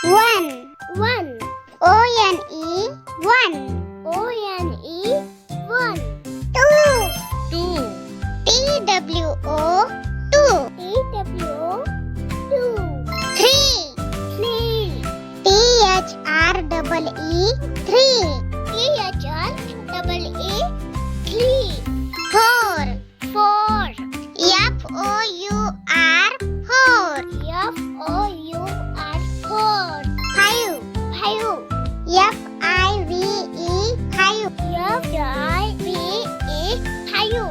One. One. O-N-E. One. O-N-E. One. Two. Two. T-W-O. Two. T-W-O. Two. Three. Three. T-H-R-E-E. Three. T-H-R-E-E. Three. Four. Four. F-O-U-R. Four. F-O-U-R. Four. Five. Five. F-I-V-E. Five. F-I-V-E. Five.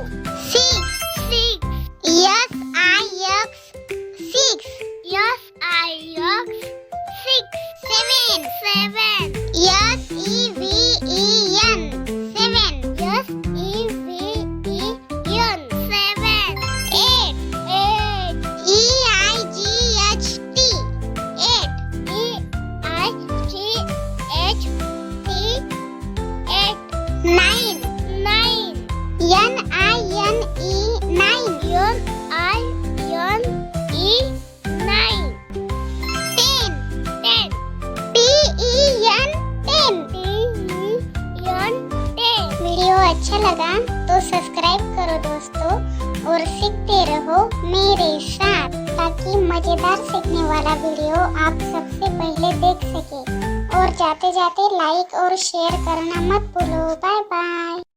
Six. Six. S-I-X. Six. S-I-X. Six. Seven. Seven. S-E-V-E-N. Seven. S-E-V-E-N. Seven. Eight. Eight. E-I-G-H-T. Eight. E-I-G-H-T. Eight. Nine. Nine. N-I-N-E. Nine. N-I-N-E. Nine. Ten. Ten. T-E-N. Ten. T-E-N. Ten. Video अच्छा लगा तो subscribe करो दोस्तों और सीखते रहो मेरे साथ ताकि मजेदार सीखने वाला वीडियो आप सबसे पहले देख सके। और जाते जाते लाइक और शेयर करना मत भूलो। Bye bye.